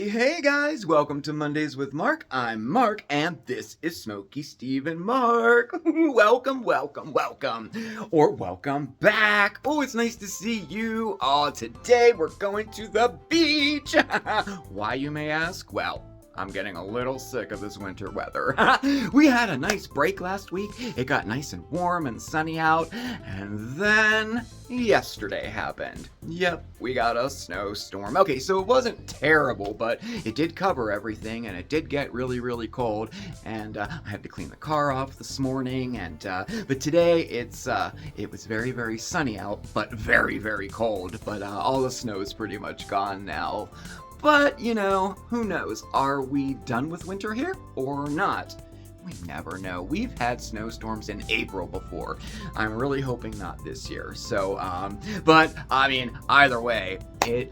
Hey guys, welcome to Mondays with Marc. I'm Marc, and this is Smokey, Steve, and Marc. Welcome, or welcome back. Oh, it's nice to see you. Oh, today we're going to the beach. Why, you may ask? Well, I'm getting a little sick of this winter weather. We had a nice break last week. It got nice and warm and sunny out. And then yesterday happened. Yep, we got a snowstorm. Okay, so it wasn't terrible, but it did cover everything, and it did get really, really cold. And I had to clean the car off this morning. And but today it was very, very sunny out, but very, very cold. But all the snow is pretty much gone now. But, you know, who knows? Are we done with winter here or not? We never know. We've had snowstorms in April before. I'm really hoping not this year. So, but I mean, either way,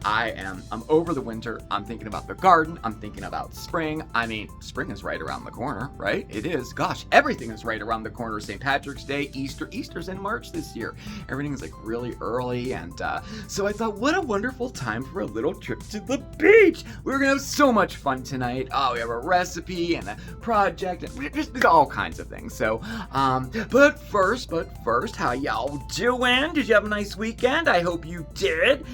I'm over the winter. I'm thinking about the garden. I'm thinking about spring. I mean, spring is right around the corner, right? It is. Gosh, everything is right around the corner. St. Patrick's Day, Easter. Easter's in March this year. Everything is like really early. And so I thought, what a wonderful time for a little trip to the beach. We're going to have so much fun tonight. Oh, we have a recipe and a project and just all kinds of things. So, but first, how y'all doing? Did you have a nice weekend? I hope you did.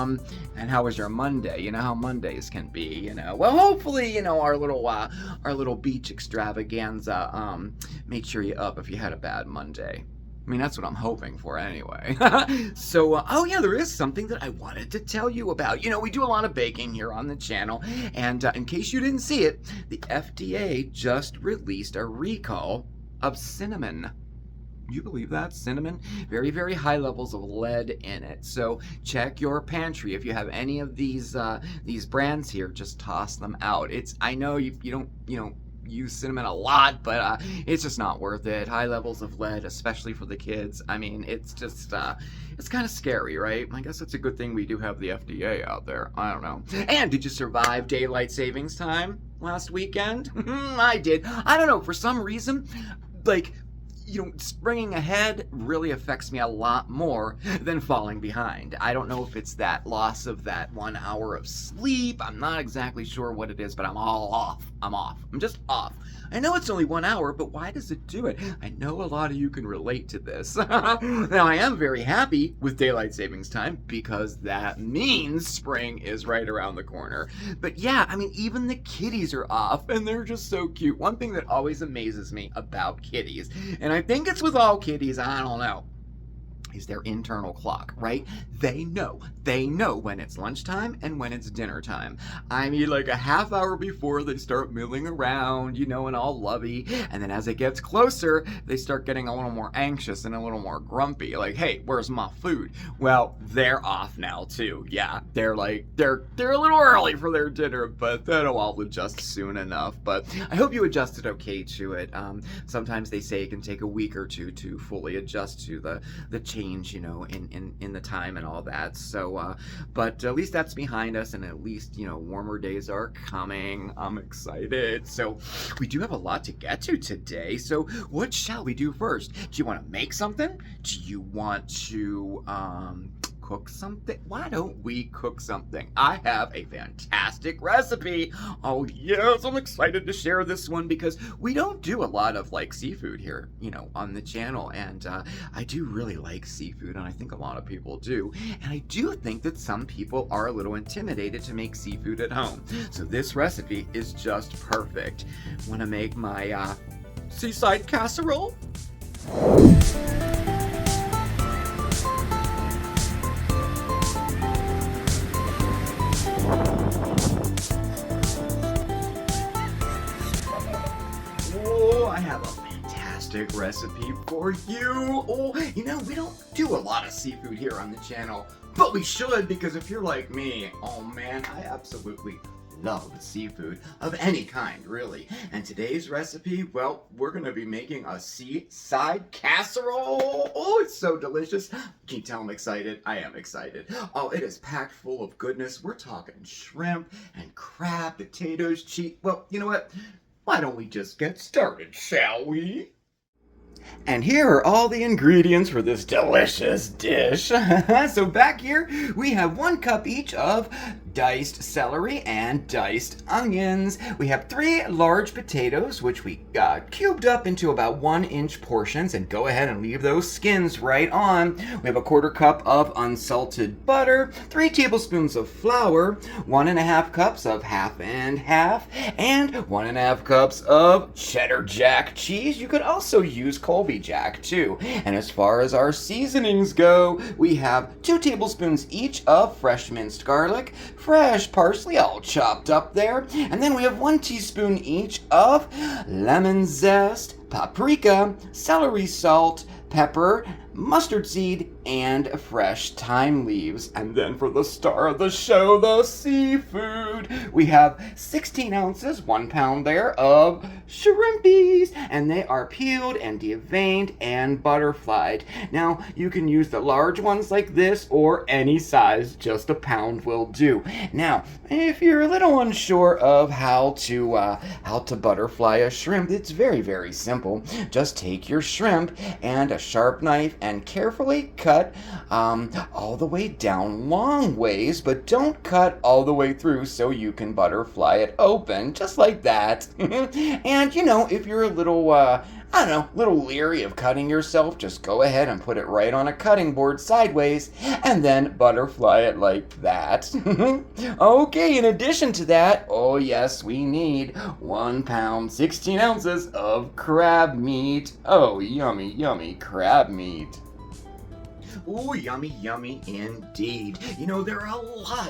And how was your Monday? You know how Mondays can be, you know. Well, hopefully, you know, our little beach extravaganza made sure you up if you had a bad Monday. I mean, that's what I'm hoping for anyway. So, oh yeah, there is something that I wanted to tell you about. You know, we do a lot of baking here on the channel, and in case you didn't see it, the FDA just released a recall of cinnamon. You believe that? Cinnamon? Very, very high levels of lead in it. So check your pantry. If you have any of these brands here, just toss them out. I know you don't, use cinnamon a lot, but it's just not worth it. High levels of lead, especially for the kids. I mean, it's just, it's kind of scary, right? I guess it's a good thing we do have the FDA out there. I don't know. And did you survive daylight savings time last weekend? I did. I don't know. For some reason, like, springing ahead really affects me a lot more than falling behind. I don't know if it's that loss of that 1 hour of sleep. I'm not exactly sure what it is, but I'm all off. I'm just off. I know it's only 1 hour, but why does it do it? I know a lot of you can relate to this. Now, I am very happy with daylight savings time because that means spring is right around the corner. But yeah, I mean, even the kitties are off, and they're just so cute. One thing that always amazes me about kitties, and I think it's with all kitties, I don't know, is their internal clock, right? They know when it's lunchtime and when it's dinner time. I mean, like a half hour before they start milling around, and all lovey, and then as it gets closer, they start getting a little more anxious and a little more grumpy, like, hey, where's my food? Well, they're off now too. Yeah, they're a little early for their dinner, but that'll all adjust soon enough. But I hope you adjusted okay to it. Sometimes they say it can take a week or two to fully adjust to the change, in the time and all that. So, but at least that's behind us, and at least, warmer days are coming. I'm excited. So we do have a lot to get to today. So what shall we do first? Do you want to make something? Do you want to, cook something? Why don't we cook something? I have a fantastic recipe. Oh yes, I'm excited to share this one because we don't do a lot of seafood here, on the channel, and I do really like seafood, and I think a lot of people do, and I do think that some people are a little intimidated to make seafood at home. So this recipe is just perfect. Want to make my Seaside Casserole? fantastic recipe for you. Oh, you know, we don't do a lot of seafood here on the channel, but we should, because if you're like me, oh man, I absolutely love seafood of any kind, really. And today's recipe, well, we're gonna be making a seaside casserole. Oh, it's so delicious. Can you tell I'm excited? I am excited. Oh, it is packed full of goodness. We're talking shrimp and crab, potatoes, cheese. Well, you know what? Why don't we just get started, shall we? And here are all the ingredients for this delicious dish. So back here, we have 1 cup each of diced celery and diced onions. We have 3 large potatoes, which we cubed up into about 1-inch portions, and go ahead and leave those skins right on. We have a 1/4 cup of unsalted butter, 3 tablespoons of flour, 1½ cups of half and half, and 1½ cups of cheddar jack cheese. You could also use Colby Jack too. And as far as our seasonings go, we have 2 tablespoons each of fresh minced garlic, fresh parsley all chopped up there, and then we have 1 teaspoon each of lemon zest, paprika, celery salt, pepper, mustard seed, and fresh thyme leaves. And then for the star of the show, the seafood, we have 16 ounces, 1 pound there, of shrimpies, and they are peeled and deveined and butterflied. Now, you can use the large ones like this or any size, just 1 pound will do. Now, if you're a little unsure of how to butterfly a shrimp, it's very, very simple. Just take your shrimp and a sharp knife and carefully cut all the way down long ways, but don't cut all the way through so you can butterfly it open, just like that. And you know, if you're a little little leery of cutting yourself, just go ahead and put it right on a cutting board sideways and then butterfly it like that. Okay, in addition to that, oh yes, we need 1 pound, 16 ounces of crab meat. Oh, yummy, yummy crab meat. Ooh, yummy, yummy indeed. You know, there are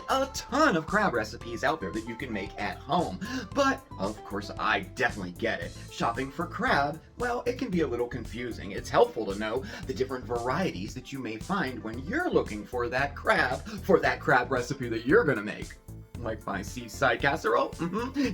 a ton of crab recipes out there that you can make at home. But, of course, I definitely get it. Shopping for crab, well, it can be a little confusing. It's helpful to know the different varieties that you may find when you're looking for that crab recipe that you're gonna make. Like my seaside casserole.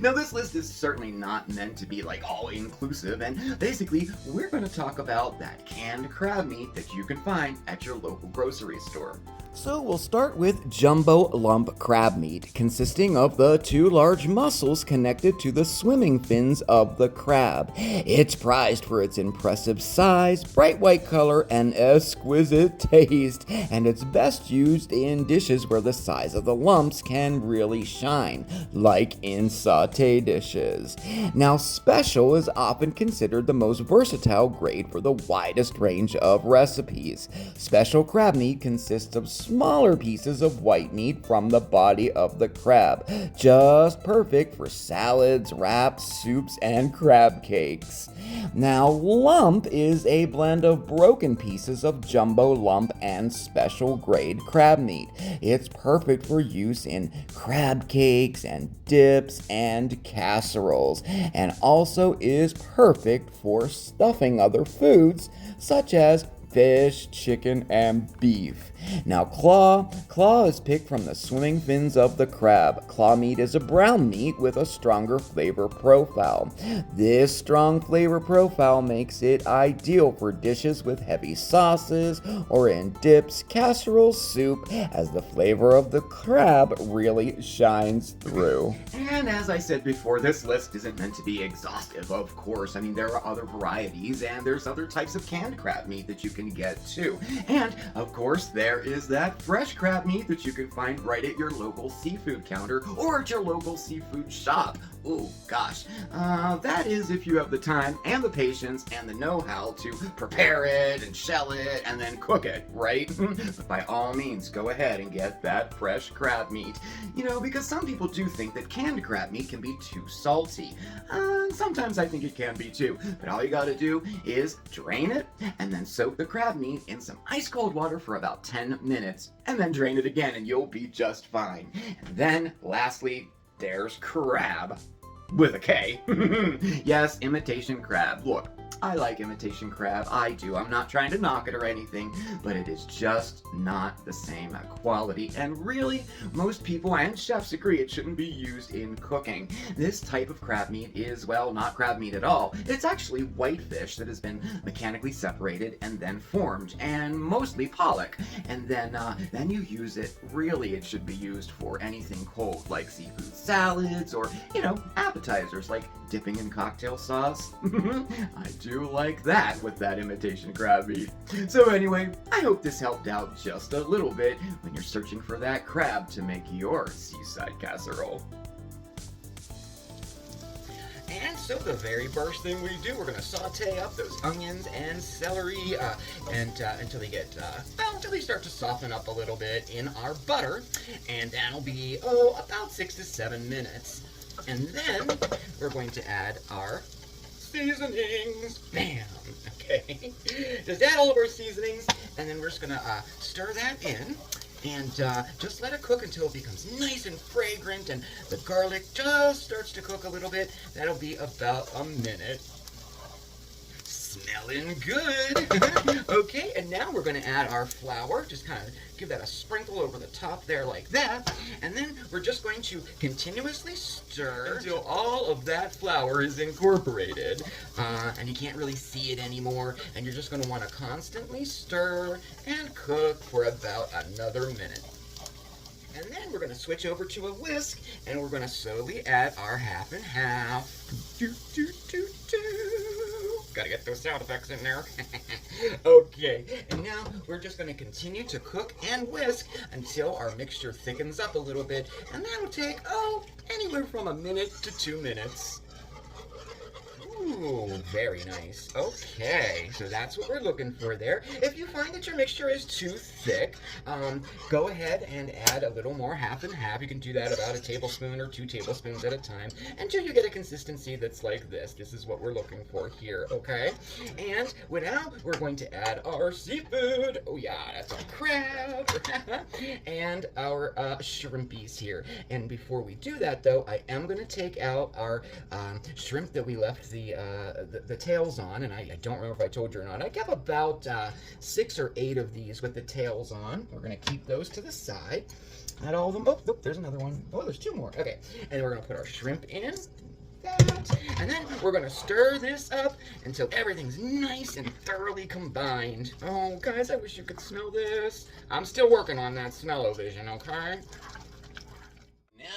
Now this list is certainly not meant to be like all inclusive, and basically we're going to talk about that canned crab meat that you can find at your local grocery store. So we'll start with jumbo lump crab meat, consisting of the 2 large muscles connected to the swimming fins of the crab. It's prized for its impressive size, bright white color, and exquisite taste, and it's best used in dishes where the size of the lumps can really shine, like in sauté dishes. Now, special is often considered the most versatile grade for the widest range of recipes. Special crab meat consists of smaller pieces of white meat from the body of the crab, just perfect for salads, wraps, soups, and crab cakes. Now, lump is a blend of broken pieces of jumbo lump and special grade crab meat. It's perfect for use in crab cakes and dips and casseroles, and also is perfect for stuffing other foods such as fish, chicken, and beef. Now, claw is picked from the swimming fins of the crab. Claw meat is a brown meat with a stronger flavor profile. This strong flavor profile makes it ideal for dishes with heavy sauces or in dips, casseroles, soup, as the flavor of the crab really shines through. And as I said before, this list isn't meant to be exhaustive, of course. I mean, there are other varieties, and there's other types of canned crab meat that you can get too. And, of course, there is that fresh crab meat that you can find right at your local seafood counter or at your local seafood shop. Oh gosh, that is if you have the time and the patience and the know-how to prepare it and shell it and then cook it, right? But by all means, go ahead and get that fresh crab meat. You know, because some people do think that canned crab meat can be too salty. Sometimes I think it can be too, but all you gotta do is drain it and then soak the crab meat in some ice cold water for about 10 minutes and then drain it again and you'll be just fine. And then, lastly, there's crab. With a K. Yes, imitation crab. Look, I like imitation crab. I do. I'm not trying to knock it or anything, but it is just not the same quality. And really, most people and chefs agree it shouldn't be used in cooking. This type of crab meat is, well, not crab meat at all. It's actually whitefish that has been mechanically separated and then formed, and mostly pollock. And then you use it. Really, it should be used for anything cold, like seafood salads or, appetizers, like dipping in cocktail sauce. I do like that with that imitation crab meat. So anyway, I hope this helped out just a little bit when you're searching for that crab to make your seaside casserole. And so the very first thing we do, we're going to saute up those onions and celery until they get, until they start to soften up a little bit in our butter. And that'll be, about 6 to 7 minutes. And then we're going to add our seasonings. Bam! Okay. Just add all of our seasonings, and then we're just going to stir that in. And just let it cook until it becomes nice and fragrant and the garlic just starts to cook a little bit. That'll be about a minute. Smelling good. Okay, and now we're going to add our flour. Just kind of give that a sprinkle over the top there like that. And then we're just going to continuously stir until all of that flour is incorporated. And you can't really see it anymore. And you're just going to want to constantly stir and cook for about another minute. And then we're going to switch over to a whisk, and we're going to slowly add our half and half. Gotta get those sound effects in there. Okay, and now we're just going to continue to cook and whisk until our mixture thickens up a little bit, and that'll take, anywhere from a minute to 2 minutes. Ooh, very nice. Okay, so that's what we're looking for there. If you find that your mixture is too thick, go ahead and add a little more half and half. You can do that about a tablespoon or 2 tablespoons at a time until you get a consistency that's like this. This is what we're looking for here, okay? And now we're going to add our seafood. Oh yeah, that's our crab. And our shrimpies here. And before we do that though, I am going to take out our shrimp that we left the tails on, and I don't remember if I told you or not. I kept about 6 or 8 of these with the tails on. We're going to keep those to the side. Not all of them. Oh, nope, there's another one. Oh, there's 2 more. Okay, and we're going to put our shrimp in. That. And then we're going to stir this up until everything's nice and thoroughly combined. Oh, guys, I wish you could smell this. I'm still working on that smell-o-vision, okay?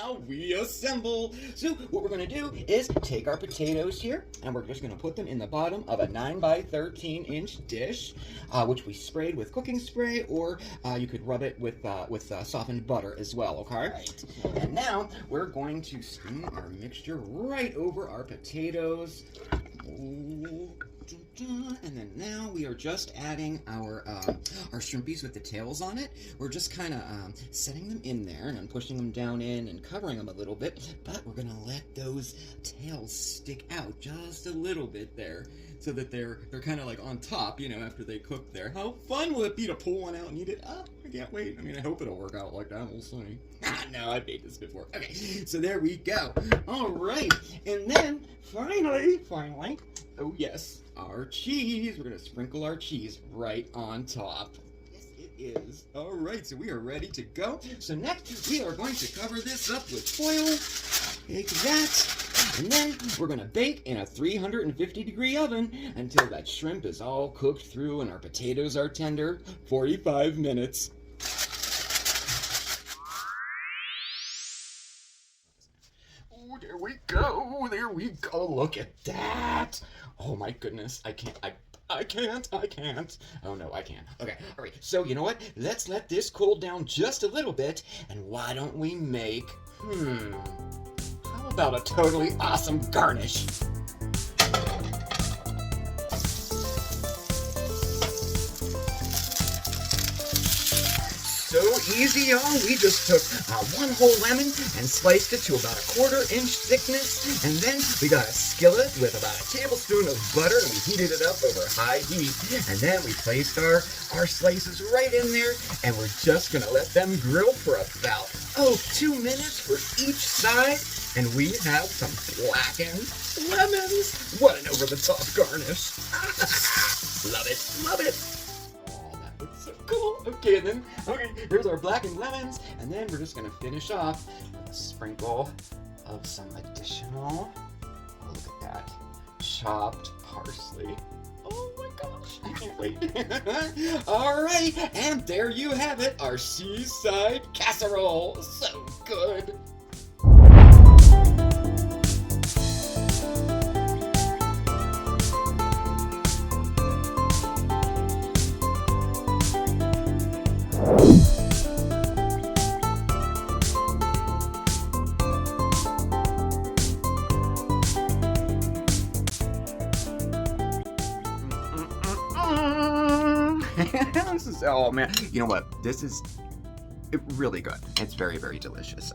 Now we assemble. So what we're going to do is take our potatoes here, and we're just going to put them in the bottom of a 9 by 13 inch dish, which we sprayed with cooking spray, or you could rub it with softened butter as well, okay? Right. And now we're going to stream our mixture right over our potatoes. And then now we are just adding our shrimpies with the tails on it. We're just kind of setting them in there and then pushing them down in and covering them a little bit. But we're going to let those tails stick out just a little bit there so that they're kind of like on top, after they cook there. How fun will it be to pull one out and eat it? Oh, I can't wait. I mean, I hope it'll work out like that. We'll see. No, I've made this before. Okay, so there we go. All right, and then finally, oh yes, our cheese. We're going to sprinkle our cheese right on top. Yes, it is. All right, so we are ready to go. So next, we are going to cover this up with foil. Take that. And then we're going to bake in a 350-degree oven until that shrimp is all cooked through and our potatoes are tender. 45 minutes. Oh, there we go. There we go. Look at that. Oh my goodness. I can't. Oh no, I can. Okay, all right. So you know what? Let's let this cool down just a little bit. And why don't we make, how about a totally awesome garnish? So easy, y'all. We just took 1 whole lemon and sliced it to about a 1/4 inch thickness, and then we got a skillet with about a tablespoon of butter, and we heated it up over high heat, and then we placed our slices right in there, and we're just gonna let them grill for about 2 minutes for each side, and we have some blackened lemons. What an over-the-top garnish. Love it, love it. Oh, that looks so cool. Okay, here's our blackened lemons, and then we're just gonna finish off with a sprinkle of some additional, oh, look at that, chopped parsley. Oh my gosh, I can't wait. All right, and there you have it, our Seaside Casserole. So good. This is, oh man, you know what? This is really good. It's very, very delicious.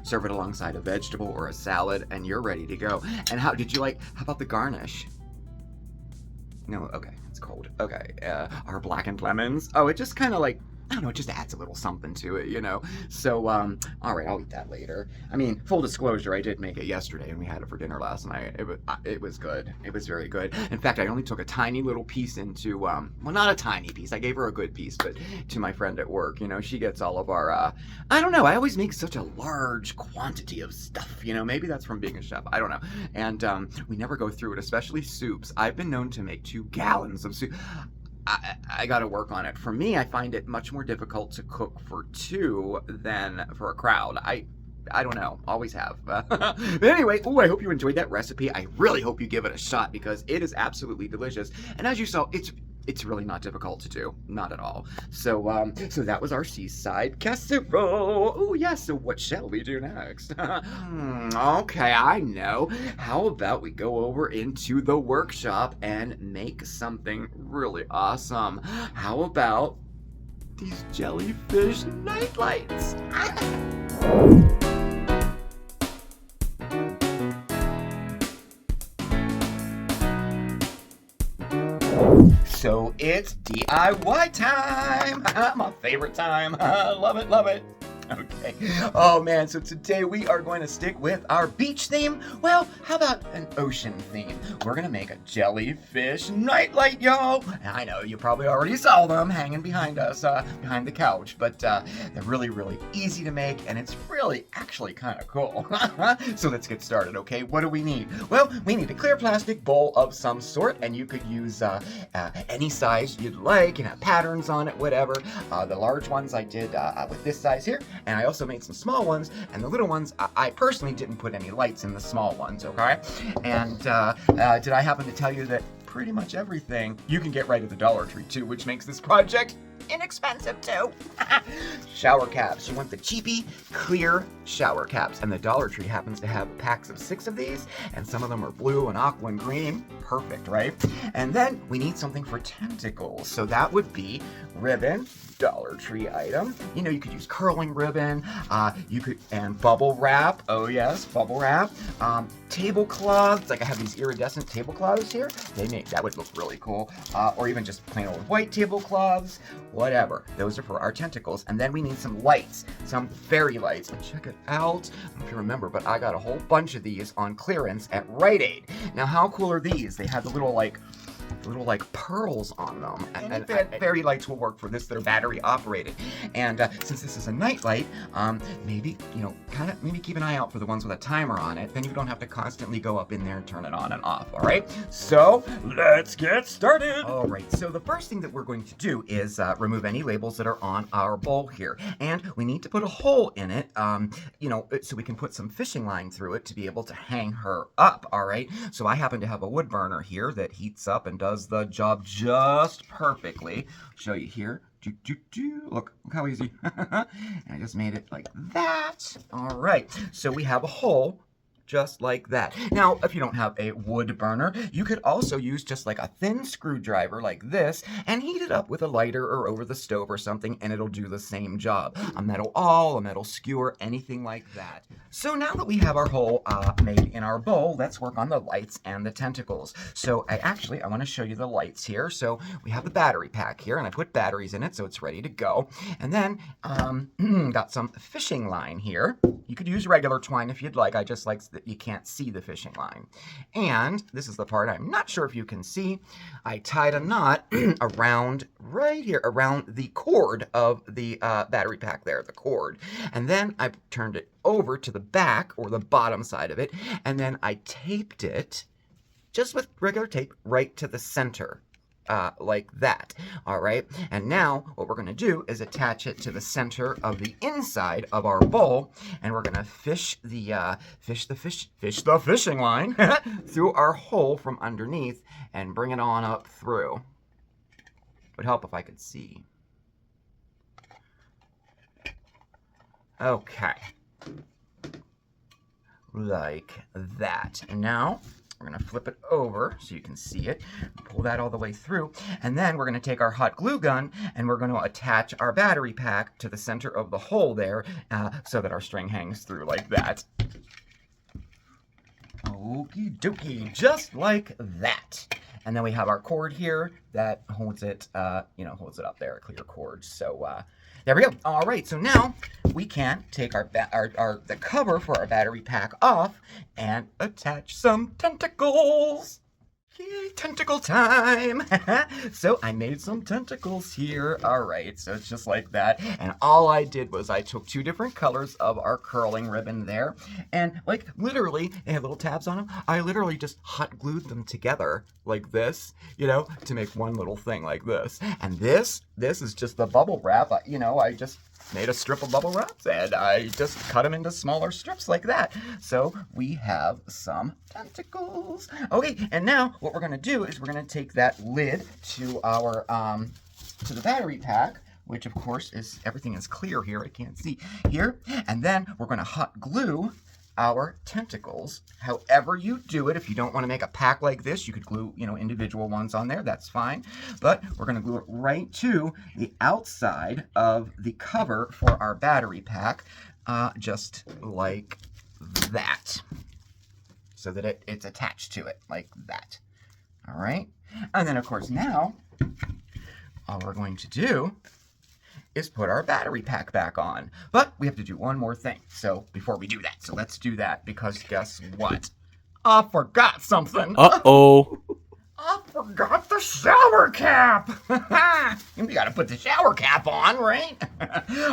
Serve it alongside a vegetable or a salad, and you're ready to go. And how about the garnish? No, okay, it's cold. Okay, our blackened lemons. Oh, it just kind of like, I don't know, it just adds a little something to it, you know? So, all right, I'll eat that later. I mean, full disclosure, I did make it yesterday, and we had it for dinner last night. It was good. It was very good. In fact, I only took a tiny little piece into, well, not a tiny piece. I gave her a good piece, but to my friend at work, you know, she gets all of our, I don't know, I always make such a large quantity of stuff, you know? Maybe that's from being a chef. I don't know. And we never go through it, especially soups. I've been known to make 2 gallons of soup. I got to work on it. For me, I find it much more difficult to cook for 2 than for a crowd. I don't know. Always have. But anyway, I hope you enjoyed that recipe. I really hope you give it a shot because it is absolutely delicious. And as you saw, it's really not difficult to do. Not at all. So so that was our Seaside Casserole. Oh, yes. So what shall we do next? Okay, I know. How about we go over into the workshop and make something really awesome? How about these jellyfish nightlights? So it's DIY time! My favorite time. Love it, love it. Okay. Oh man, so today we are going to stick with our beach theme. Well, how about an ocean theme? We're going to make a jellyfish nightlight, y'all. I know you probably already saw them hanging behind us, behind the couch, but they're really, really easy to make, and it's really actually kind of cool. So let's get started, okay? What do we need? Well, we need a clear plastic bowl of some sort, and you could use any size you'd like, and have patterns on it, whatever. The large ones I did with this size here. And I also made some small ones, and the little ones, I personally didn't put any lights in the small ones, okay? And did I happen to tell you that pretty much everything you can get right at the Dollar Tree too, which makes this project inexpensive too. Shower caps. You want the cheapy, clear shower caps. And the Dollar Tree happens to have packs of 6 of these, and some of them are blue and aqua and green. Perfect, right? And then we need something for tentacles. So that would be ribbon, Dollar Tree item. You know, you could use curling ribbon, and bubble wrap. Oh yes, bubble wrap. Tablecloths, like I have these iridescent tablecloths here. That would look really cool. Or even just plain old white tablecloths. Whatever. Those are for our tentacles. And then we need some lights, some fairy lights. And check it out. I don't know if you remember, but I got a whole bunch of these on clearance at Rite Aid. Now, how cool are these? They have the little pearls on them, and fairy lights will work for this. They're battery operated, and since this is a nightlight, maybe maybe keep an eye out for the ones with a timer on it. Then you don't have to constantly go up in there and turn it on and off. All right, so let's get started. All right, so the first thing that we're going to do is remove any labels that are on our bowl here, and we need to put a hole in it, so we can put some fishing line through it to be able to hang her up. All right, so I happen to have a wood burner here that heats up and does the job just perfectly. I'll show you here. Look how easy. I just made it like that. All right, so we have a hole just like that. Now, if you don't have a wood burner, you could also use just like a thin screwdriver like this and heat it up with a lighter or over the stove or something, and it'll do the same job. A metal awl, a metal skewer, anything like that. So now that we have our hole made in our bowl, let's work on the lights and the tentacles. So I want to show you the lights here. So we have the battery pack here, and I put batteries in it so it's ready to go. And then got some fishing line here. You could use regular twine if you'd like. I just like that you can't see the fishing line. And this is the part I'm not sure if you can see. I tied a knot around right here, around the cord of the battery pack there, the cord. And then I turned it over to the back or the bottom side of it, and then I taped it just with regular tape right to the center. Like that. All right. And now what we're going to do is attach it to the center of the inside of our bowl, and we're going to fish the fishing line through our hole from underneath and bring it on up through. It would help if I could see. Okay. Like that. And now we're going to flip it over so you can see it. Pull that all the way through. And then we're going to take our hot glue gun and we're going to attach our battery pack to the center of the hole there so that our string hangs through like that. Okie dokie, just like that. And then we have our cord here that holds it, holds it up there, a clear cord. So there we go. All right, so now we can take the cover for our battery pack off and attach some tentacles. Yay, tentacle time! So I made some tentacles here. All right, so it's just like that. And all I did was I took 2 different colors of our curling ribbon there, and like literally, they have little tabs on them. I literally just hot glued them together like this, to make one little thing like this. And this is just the bubble wrap. I just made a strip of bubble wrap and I just cut them into smaller strips like that. So we have some tentacles. Okay, and now what we're gonna do is we're gonna take that lid to our to the battery pack, which of course is, everything is clear here, I can't see here, and then we're gonna hot glue our tentacles. However you do it, if you don't want to make a pack like this, you could glue, individual ones on there, that's fine. But we're going to glue it right to the outside of the cover for our battery pack, just like that. So that it's attached to it, like that. All right? And then, of course, now, all we're going to do is put our battery pack back on. But we have to do one more thing. So before we do that, so let's do that, because guess what? I forgot something. Uh-oh. I forgot the shower cap. We gotta put the shower cap on, right?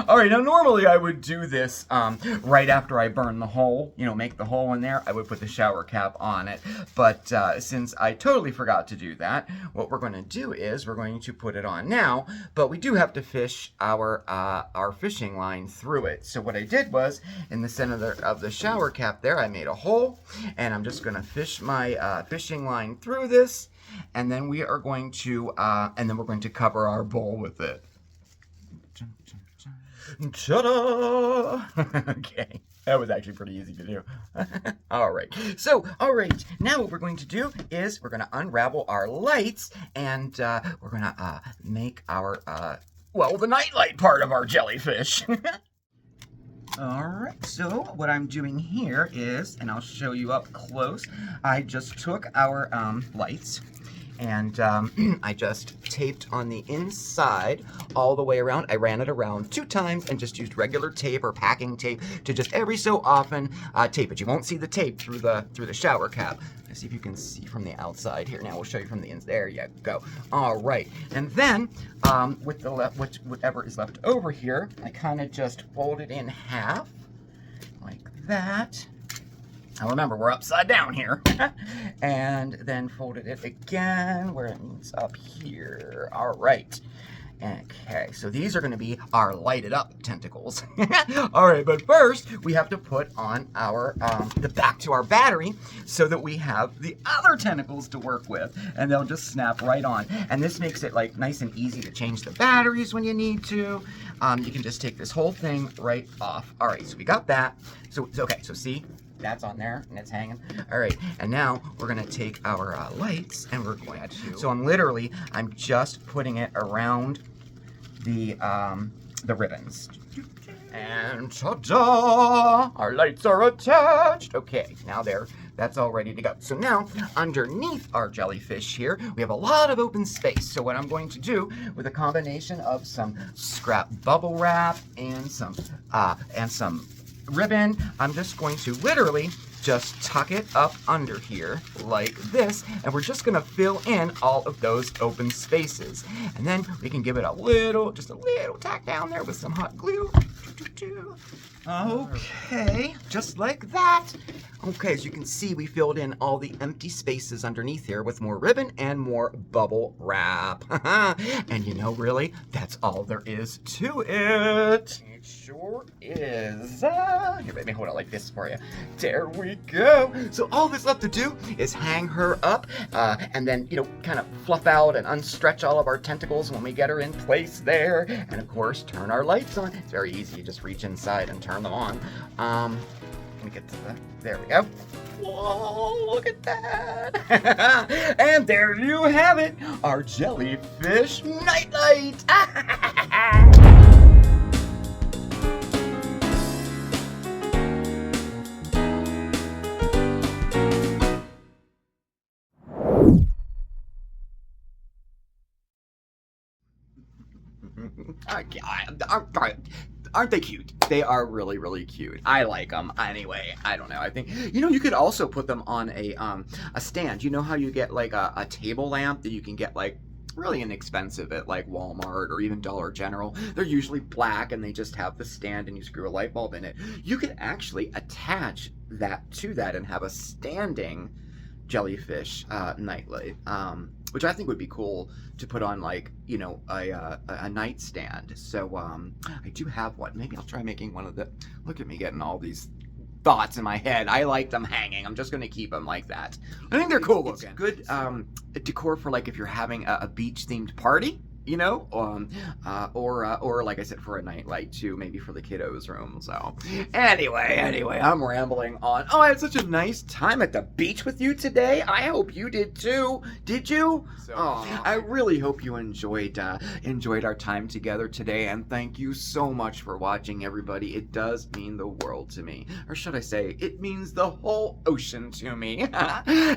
All right, now normally I would do this right after I burn the hole, make the hole in there. I would put the shower cap on it. But since I totally forgot to do that, what we're going to do is we're going to put it on now. But we do have to fish our fishing line through it. So what I did was, in the center of the shower cap there, I made a hole, and I'm just going to fish my fishing line through this. And then we are going to, we're going to cover our bowl with it. Ta-da! Okay, that was actually pretty easy to do. All right, now what we're going to do is we're going to unravel our lights, and we're going to make our, the nightlight part of our jellyfish. All right, so what I'm doing here is, and I'll show you up close, I just took our lights, and I just taped on the inside all the way around. I ran it around 2 times and just used regular tape or packing tape to just every so often tape it. You won't see the tape through the shower cap. Let's see if you can see from the outside here. Now we'll show you from the inside. There you go. All right, and then with the whatever is left over here, I kind of just fold it in half like that. Now remember, we're upside down here. And then folded it again where it meets up here. All right. Okay, so these are going to be our lighted up tentacles. All right, but first we have to put on our the back to our battery so that we have the other tentacles to work with, and they'll just snap right on. And this makes it like nice and easy to change the batteries when you need to. You can just take this whole thing right off. All right, so we got that. So okay, so see, That's on there, and it's hanging. All right, and now we're gonna take our lights, and we're going to. So I'm just putting it around the ribbons. And ta-da! Our lights are attached. Okay, now that's all ready to go. So now, underneath our jellyfish here, we have a lot of open space. So what I'm going to do, with a combination of some scrap bubble wrap and some ribbon, I'm just going to literally just tuck it up under here like this, and we're just gonna fill in all of those open spaces. And then we can give it just a little tack down there with some hot glue. Okay, just like that. Okay, as you can see, we filled in all the empty spaces underneath here with more ribbon and more bubble wrap. And you know, really, that's all there is to it. It sure is. Here, let me hold it like this for you. There we go. So all that's left to do is hang her up, and then, you know, kind of fluff out and unstretch all of our tentacles when we get her in place there. And of course, turn our lights on. It's very easy. You just reach inside and turn them on. Let me get to there we go. Whoa, look at that. And there you have it, our jellyfish nightlight. Aren't they cute? They are really, really cute. I like them. Anyway, I don't know. I think, you know, you could also put them on a stand. You know how you get like a table lamp that you can get like really inexpensive at like Walmart or even Dollar General. They're usually black and they just have the stand and you screw a light bulb in it. You could actually attach that to that and have a standing jellyfish nightlight, which I think would be cool to put on, like, you know, a nightstand. So I do have one. Maybe I'll try making one of the. Look at me getting all these thoughts in my head. I like them hanging. I'm just gonna keep them like that. I think they're cool looking. It's good decor for, like, if you're having a beach themed party. You know, or like I said, for a nightlight too, maybe for the kiddos' room. So anyway, I'm rambling on. Oh, I had such a nice time at the beach with you today. I hope you did too. Did you? I really hope you enjoyed our time together today, and thank you so much for watching, everybody. It does mean the world to me, or should I say, it means the whole ocean to me.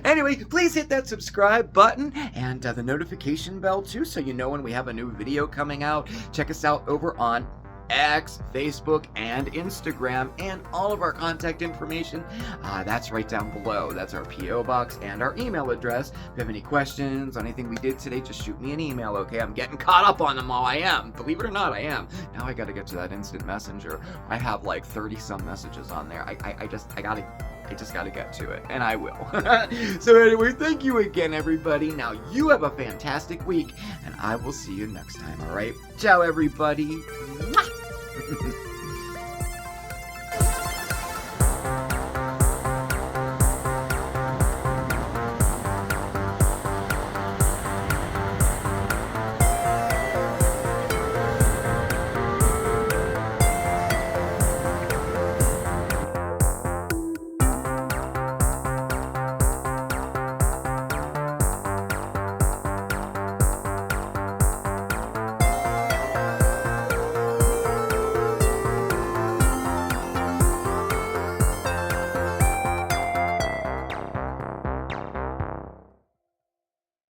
Anyway, please hit that subscribe button and the notification bell too, so you know when we have a new video coming out. Check us out over on X, Facebook, and Instagram, and all of our contact information, that's right down below. That's our P.O. box and our email address. If you have any questions on anything we did today, just shoot me an email, okay? I'm getting caught up on them all. I am. Believe it or not, I am. Now I gotta get to that instant messenger. I have like 30-some messages on there. I just gotta get to it, and I will. So anyway, thank you again, everybody. Now you have a fantastic week, and I will see you next time, all right? Ciao, everybody. Mwah!